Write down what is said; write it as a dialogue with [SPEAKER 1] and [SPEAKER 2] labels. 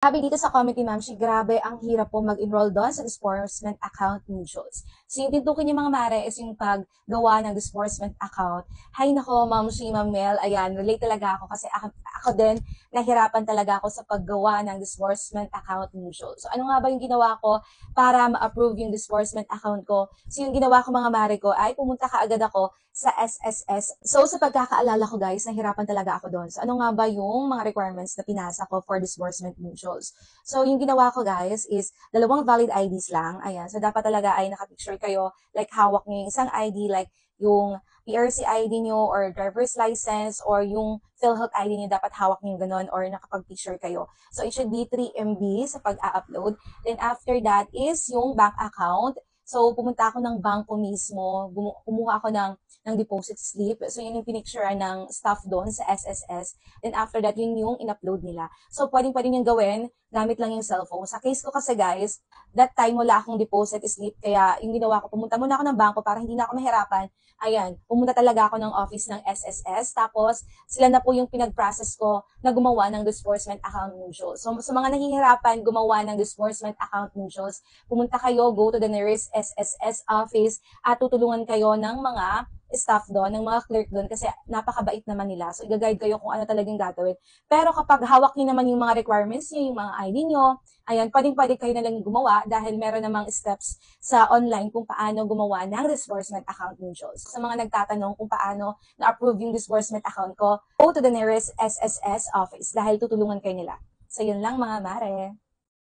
[SPEAKER 1] Sabi dito sa comment ni Ma'am, grabe ang hirap po mag-enroll doon sa disbursement account mutuals. So yung tinutukoy niya mga mare is yung paggawa ng disbursement account. Hay nako, Ma'am Ma'am Mel, ayan, relate talaga ako kasi ako din, nahirapan talaga ako sa paggawa ng disbursement account mutual. So ano nga ba yung ginawa ko para ma-approve yung disbursement account ko? So yung ginawa ko mga mare ko ay pumunta kaagad ako sa SSS. So sa pagkakaalala ko guys, nahirapan talaga ako doon. So ano nga ba yung mga requirements na pinasa ko for disbursement mutuals? So yung ginawa ko guys is dalawang valid IDs lang. Ayan. So dapat talaga ay nakapicture kayo, like hawak niyo yung isang ID, like yung PRC ID nyo or driver's license or yung PhilHealth ID nyo, dapat hawak nyo yung ganun or nakapag-picture kayo. So it should be 3 MB sa pag-a-upload. Then after that is yung bank account. So pumunta ako ng bangko mismo, kumuha ako ng deposit slip. So yun yung pinicture ng staff doon sa SSS. Then after that, yun yung in-upload nila. So pwedeng yung gawin gamit lang yung cellphone. Sa case ko kasi guys, that time wala akong deposit slip. Kaya yung ginawa ko, pumunta muna ako ng bangko para hindi na ako mahirapan. Ayan, pumunta talaga ako ng office ng SSS. Tapos sila na po yung pinag-process ko na gumawa ng disbursement account mutuals. So sa mga nahihirapan gumawa ng disbursement account mutuals, pumunta kayo, go to the nearest SSS office at tutulungan kayo ng mga staff doon, ng mga clerk doon kasi napakabait naman nila. So, i-guide kayo kung ano talagang gagawin. Pero kapag hawak niyo naman yung mga requirements niyo, yung mga ID niyo, ayan, pwedeng kayo na lang gumawa dahil meron namang steps sa online kung paano gumawa ng disbursement account mutuals. Sa mga nagtatanong kung paano na-approve yung disbursement account ko, go to the nearest SSS office dahil tutulungan kayo nila. So, yun lang mga mare.